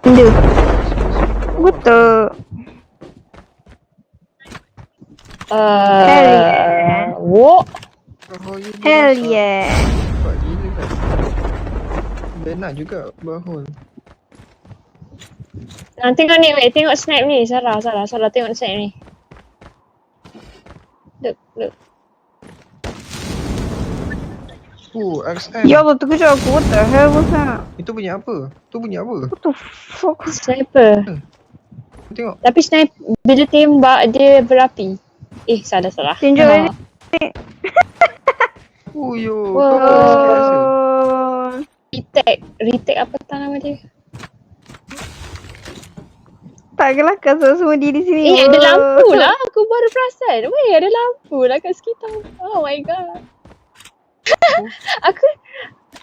Benda. Betul. Hell yeah. Walk. Hell yeah. Cepat gila kan. Benar juga bahul. Tengok ni, wait. Tengok snipe ni. Sarah tengok snipe ni. Look. XM. Ya Allah, terkejut aku. What the hell was that? Itu bunyi apa? Tu bunyi apa? What the fuck? Sniper. Tengok. Tapi snipe, bila tembak, dia berapi. Salah. Tunjuk Ah. ni. Yo, Wow. kau rasa. Retake apa tak nama dia? Tak kelakar semua diri sini. Ada lampu lah. Aku baru perasan. Weh, ada lampu lah kat sekitar. Oh my god.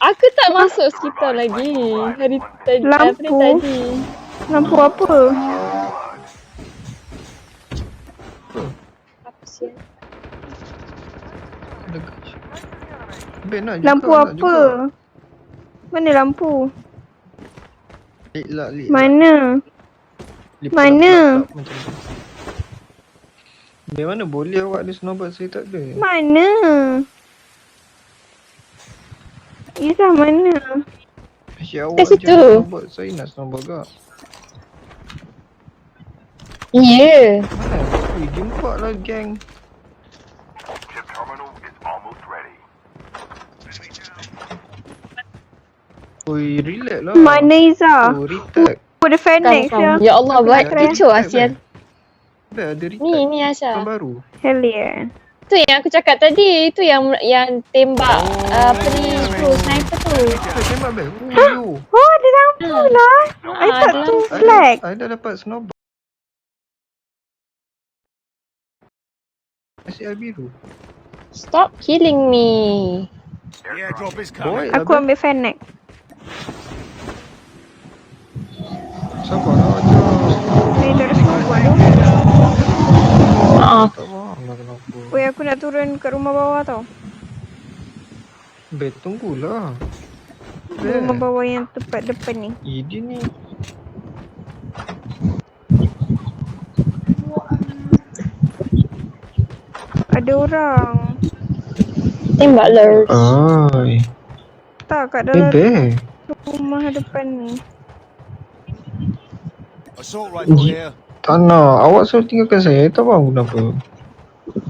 Aku tak masuk sekitar lagi. Hari Lampu? tadi. Lampu apa? Apa sih? Benar juga. Lampu nak apa? juga. Mana lampu? Lik lah. Mana? Lipat Mana? laptop macam tu. Dari mana boleh awak ada snowboard, saya tak ada. Mana? Izzah mana? Asyik awak Kat situ. snowboard, saya nak snowboard gak. Ya. Mana? Jumpa lah geng. Chip terminal is almost ready. Oi, relax lah. Mana Izzah? Oh, retake. Ada Fenix ya. Ya Allah, buat Aku kecoh nak Asian. Dah ada retake. Ni Yang Asya. baru. Hell yeah. Tu yang aku cakap tadi. Tu yang tembak apa ni tu, sniper tu. Saya tembak bel. Yo. Oh, ada lampu lah. I tak ada tu lampu. flag. I dah dapat snowboard. Asyik biru. Stop killing me. The airdrop is Boy, coming. Aku ambil Fenix. sabar lah ajar. Ni dah ada snowboard tu. Maaf. Tak faham lah kenapa. Weh, aku nak turun kat rumah bawah tau. Bet, tunggulah. Rumah bawah yang tepat depan ni. Dia ni. Ada orang. Tembak lurch. Ay. Tak, kat dalam Bebe. rumah depan ni. Assault rifle here. Tak nak. Awak selalu tinggalkan saya. Tak faham kenapa.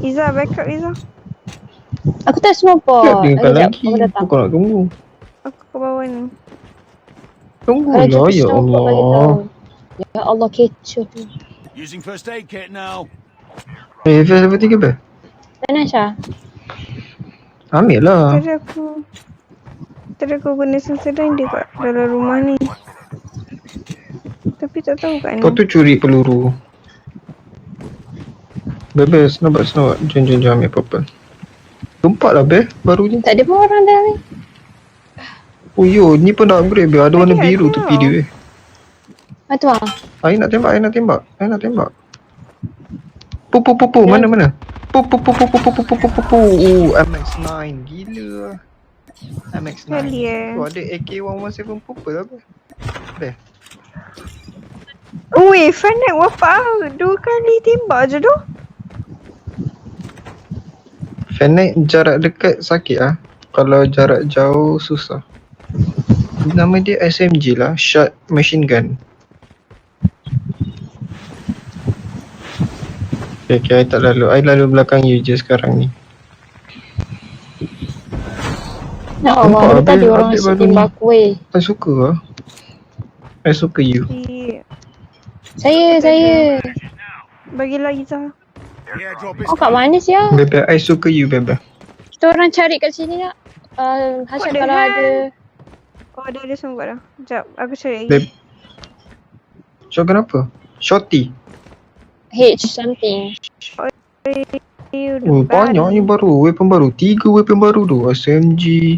Izzah, backup Izzah. Aku tak snowboard. Tak tinggalkan Sekejap, lagi. aku datang. Kau nak tunggu. Aku ke bawah ni. Tunggulah Kalau ya snowboard bagi Allah. tahu. Ya Allah, kecoh. Using first aid kit now. Level 3 bel. Mana Syah? Ambil lah. Tadi aku guna senseran dia kat dalam rumah ni. Tapi tak tahu kat ni. Kau tu curi peluru. Bebe, snowboard. Jom ambil purple. Gempak lah Bel, baru ni. Tak ada pun orang dalam ni. Oh yo, ni pun dah upgrade Bel. Ada warna Ada, biru ada. tepi dia Bel. Tu ah. I nak tembak. Pu. Mana? Pu. Oh, MX9. Gila. MX9. Hell yeah. Tu ada AK117 purple apa? Bel. Weh, Fenix wafat. 2 kali tembak je tu. Fennec jarak dekat sakit ah. Kalau jarak jauh susah. Nama dia SMG lah, short machine gun. Okay, I tak lalu. I lalu belakang you je sekarang ni. Ya Allah, Nampak, tadi update- orang update asyik baru tembak ni. aku weh. I suka lah. I suka you. Saya. Bagilah Izzah. The airdrop is Oh, kat mana sih ya? Bebe, I suka you Bebe. Kita orang cari kat sini tak? Hasyam What the kalau hell? ada. Oh, ada sempat dah. Sekejap, aku cari lagi. Bebe. Shotgun apa? Shorty. H something. Oh, banyak ni baru. Weapon baru. 3 weapon baru tu. SMG,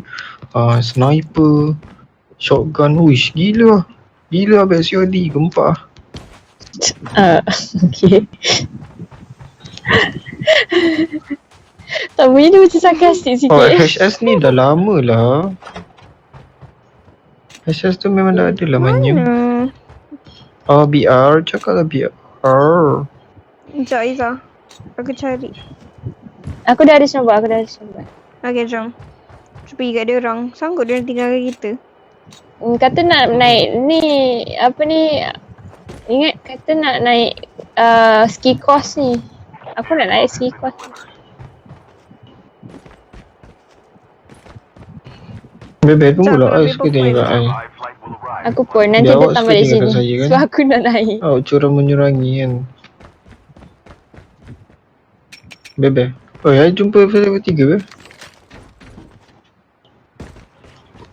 sniper, shotgun. Wish, gila. Gila abang COD. Gempak. Okay. Tak bunyi dia macam sarkastik sikit. Oh, HS ni dah lama lah. HS tu memang dah ada lah manya. Oh, BR. Cakaplah BR. Sekejap Izzah. Aku cari. Aku dah ada sumbat, Okay, jom. Kita pergi kat dia orang. Sanggup dia tinggalkan kita. Kata nak naik ni, apa ni, ingat kata nak naik ski course ni. Aku nak naik ski course ni. Bebek pun Cak, pula. kalau Saya dia suka tengok perempuan. ai. Live flight will arrive. Aku pun nanti Dia awak datang suka balik tinggalkan sini. saya kan? Sebab aku nak naik. Awak curang menyurangi kan. Bebek. Oh, saya jumpa level 3 ke?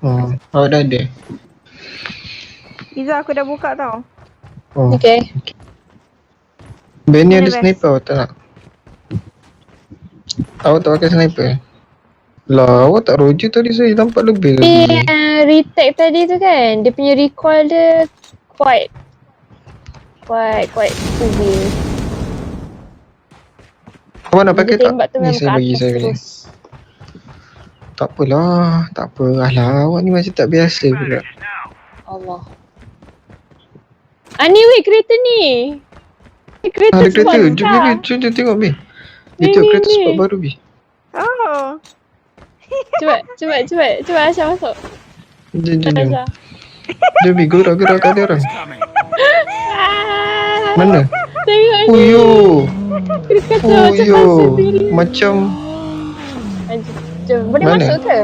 Oh, awak dah ada? Izzah, aku dah buka tau. Oh. Okay. Ben ni ada Mana best? sniper awak tak nak? Awak tak pakai sniper? Lah, awak tak roger tadi saya nampak lebih Ni tadi. retake tadi tu kan, dia punya recoil dia quite severe. Awak nak pakai Dia tak? tembak tu Ni memang saya kat bagi atas saya ni. terus. Tak apalah, tak apa. Alah, awak ni macam tak biasa pula. Allah. Ni weh kereta ni. Kereta Ada sport kereta. Jom car. ni, jom tengok Bi. Ni, Dia tengok ni, kereta ni. sport baru Bi. Oh. Cuba Aisyah masuk. Jom. Aisyah. Jom Bi, gerak-gerakkan dia orang. Ah, Mana? tengok ni. Uyo. Dia kata macam Uyo. pasal diri. Macam Jom, boleh Mana? masuk ke?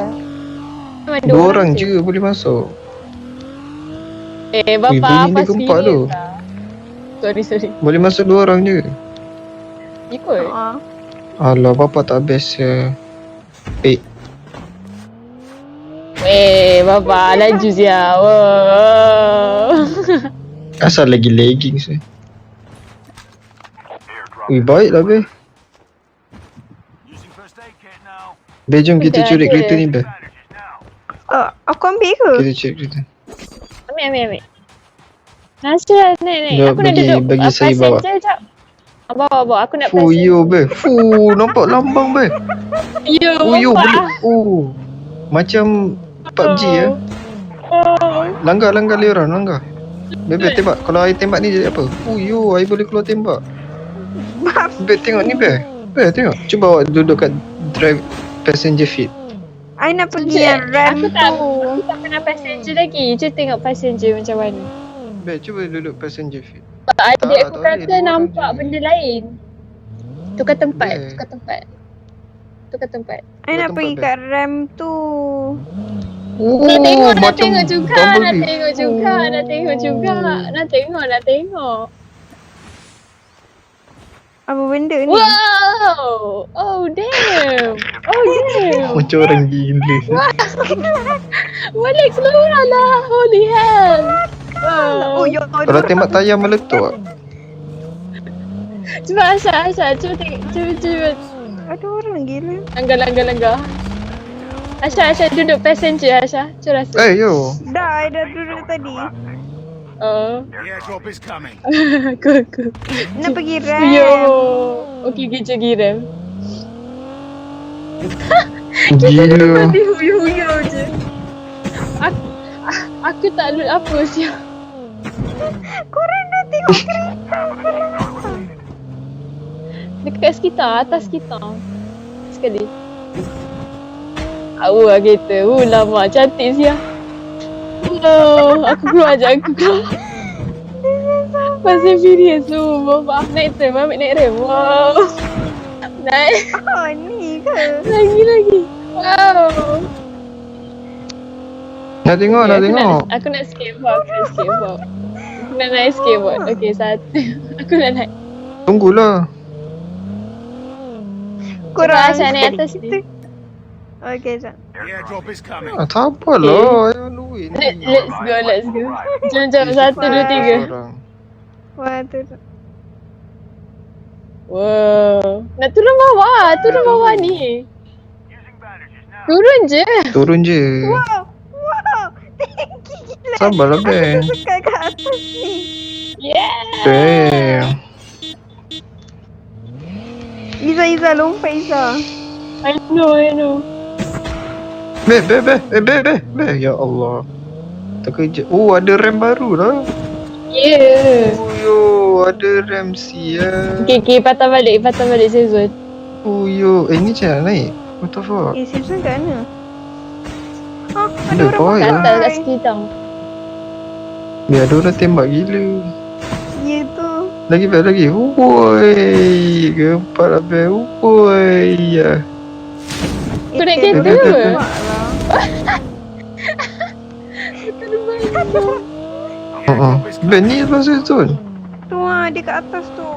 Memang dua orang je boleh masuk. Bapa bunyi apa dia gempak tu. Sorry. Boleh masuk dua orang je. Ikut. Alah, bapa tak best ya. Bapa laju sia. Wow. Asal lagi lagging saya. Airdrop. Ui, baiklah Be. Using first aid kit now. Be, jom kita Ada, curi ada. kereta ni Be. Bandages now. Aku ambil ke? Kita curi kereta. Ambil. Nasir naik. Jom, Aku nak bagi- duduk bagi saya bawa. passenger jap. Bawa. Aku nak Fuyo Be. Nampak lambang Be. Yo, Uyo bapak. boleh. Macam PUBG ya. Langgar Leon, langgar. Bebe tembak. Kalau air tembak ni jadi apa? Uyo, air boleh keluar tembak. Be, tengok ni Be. Be, tengok. Cuba awak duduk kat drive passenger seat. I nak pergi yang RAM Aku tu. tak pernah passenger lagi. Cuba tengok passenger macam mana. Be, cuba duduk passenger seat. Adik tak aku boleh, kata dua orang nampak je. benda lain. Tukar tempat. Boleh. I nak tempat, pergi Be. kat RAM tu. Nak tengok macam juga. Nak tengok. Apa benda ni? Wow! Oh damn! Macam orang gila. Balik keluar lah! Holy hell! Wow! Oh, ya Kalau tembak tayar meletup. Cuba Aisyah, cuba tengok, cuba. Ada orang gila. Langgar. Aisyah duduk passenger Aisyah. Cuba rasa. Yo. Dah, I dah duduk tadi. Oh. The airdrop is coming. Aku. Nak pergi RAM. Yo. Okey, kita pergi rem. Gila. Mati huyu je. Aku tak load apa siap. Korang dah tengok Dekat sekitar, atas kita. Sekali. Lah kereta. Lama. Cantik siap. Aku keluar je, Pasal furious tu. Bapak naik tram, ambil naik rem. Wow. Naik. Oh, ni ke? Lagi. Wow. Nak tengok. Aku nak skateboard. Aku nak naik skateboard. Okay, satu. Aku nak naik. Tunggulah. Korang Aisyah naik atas ni. Okay, jap. The airdrop is coming. Tak apalah. I on the way ni. Let's go. Jom. 1, 2, 3. Wah, tu. Wow. Nak turun bawah ni. Using bandages now. Turun je. Wow. Tinggi gila. Sabarlah Ben. Aku suka kat atas ni. Yeah. Damn. Izzah, lompat Izzah. I know. Be. Ya Allah. Terkejut. Ada rem baru lah. Yeah. Uyo, ada Ramsey ya. Okay, patah balik Season. Uyo, ni macam nak naik? What the fuck? Simpson kat mana? Ha, ada Boleh orang bawa Kat ya? atas, kat pakai. sekitar. Biar ada orang tembak gila. Ya tu. Lagi best lagi. Woi, gempak lah best. Woi, ya. Kau naik tembak kereta ke? lah. Ben ni lepas tu. Tu lah, dia kat atas tu.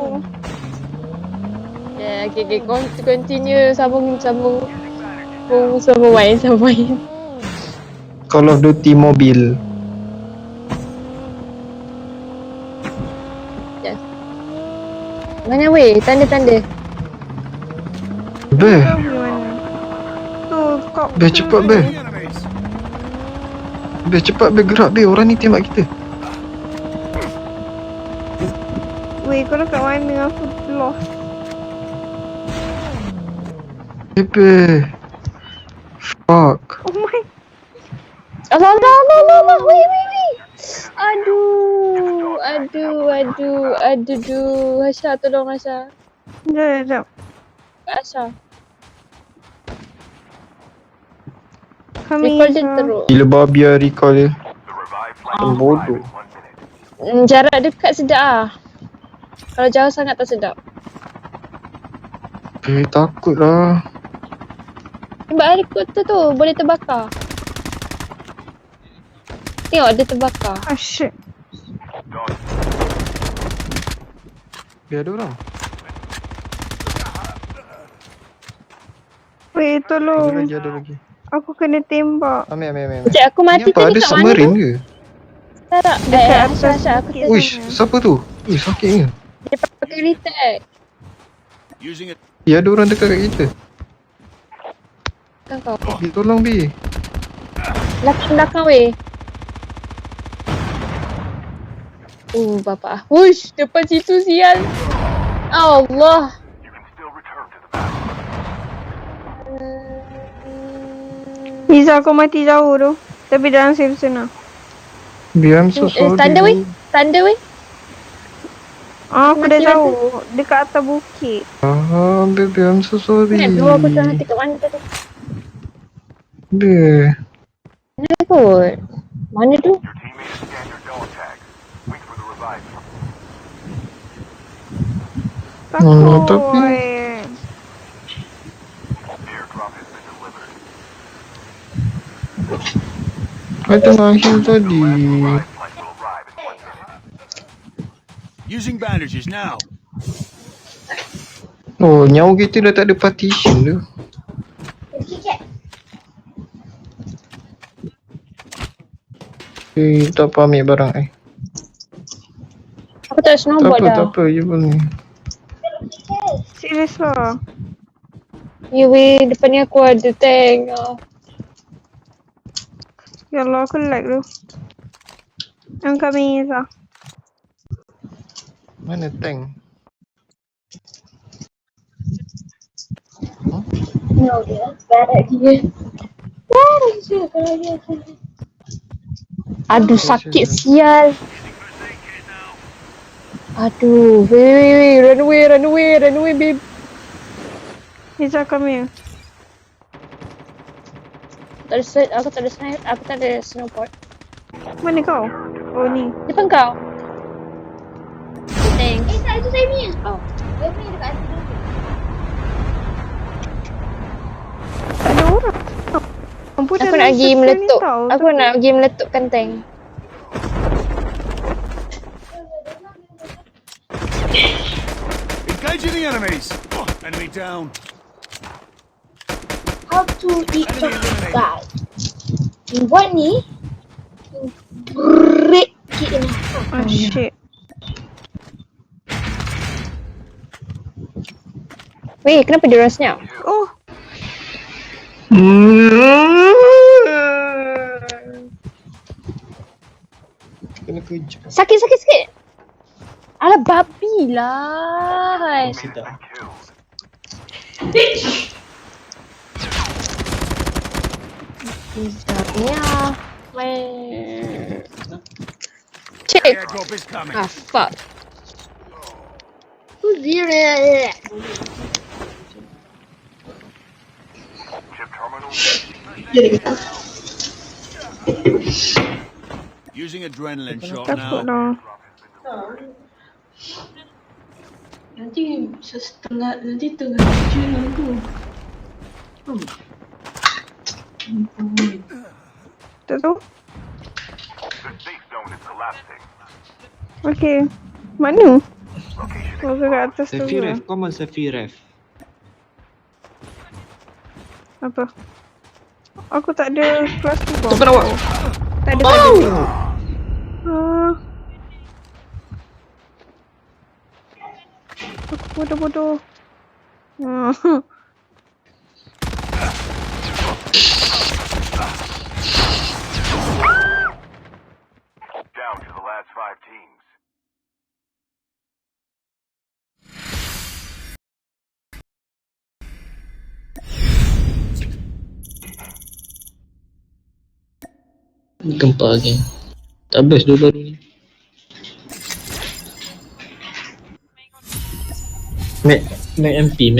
Yeah, okay. Continue. Sambung main. Call of Duty mobil. Yes. Mana weh? Tanda. Beh, Tahu pergi mana. Tu, kau. Beh cepat beh. Beh cepat beh, gerak beh. Orang ni tembak kita. Weh, kau dekat mana aku lost. Beh. Fuck. Oh my. Allah. Weh. Aduh. Hasha, tolong Hasha. Sekejap. Hasha. Kami Recall dia teruk. Gila babi lah recall dia. The revived flight Bodoh. will arrive in 1 minute. Jarak dekat sedap ah. Kalau jauh sangat tak sedap. Takut lah. Tembak helikopter tu boleh terbakar. Tengok dia terbakar. Ah, shit. Biar ada orang. Weh, tolong. Ada lagi. Aku kena tembak. Ambil. Sekejap aku Ni mati apa? tadi Ada kat mana submarine tu? ke? Tak. Dekat atas Hasha, aku bukit. tadi. Uish, siapa tu? Uish, sakitnya. Dia pakai retake. Using it. Ya, ada orang dekat kat kita. Kan kau. Bi, tolong Bi. Belakang weh. Bapak. Wush, depan situ sial. Allah. You can still return to the battle. Iza, kau mati jauh tu. Tapi dalam safe zone lah. Bi, I'm so sorry. Tanda weh. Aku dah Mati jauh. Dekat atas bukit. Baby, I'm so sorry. Ingat dua aku tengah hati kat mana tadi. Bi. Mana kot? Mana tu? Your teammate has scanned your dog tags. Wait for the revive flight. Takut. tapi- Airdrop has been delivered. I tengah heal tadi. Flight will arrive in 1 minute. Using bandages now. Oh, nyawa kita dah tak ada partition tu. Tak apa ambil barang Aku tak snowboard dah. Tak apa, je boleh. Serius lah. Ya weh, depan ni aku ada tank. Ya Allah, aku lag tu. I'm coming, Iza. Mana tank? No, dia barak dia. Aduh, sakit sial. Aduh, weh, run away, babe. Iza, come here. Aku tak ada sniper, aku tak ada snowboard. Mana kau? Oh, ni. Depan kau. Thanks. Itu saya punya. Oh. Dia punya dekat atas tu. Tak ada orang. Ampun, Aku dalam nak pergi safe zone ni meletup. tau. Aku nak pergi meletupkan tank. Engaging the enemies. Enemy down. How to eat the Enemy eliminated. guy. Buat ni. Break it in half. Oh, shit. Weh, kenapa dia orang senyap? Oh, Kena kerja. Sakit. Alah, babi lah. Sekejap ni lah. Cik, Airdrop is coming. Ah, fuck. Who's zero? Chip terminal. Using adrenaline shot Takut now. dah. Nanti tengah kerja tu. Tak tahu. The safe zone is collapsing. Okay. Mana? Oh, kat atas tu ke? Safiref, common Safiref. Apa? Aku tak ada kelas tu. Tepat awak. Tak ada, tak ada. Aku bodoh-bodoh. Down to the last 5 teams. Gempa lagi. Tak best dua baru ni. Mac MP.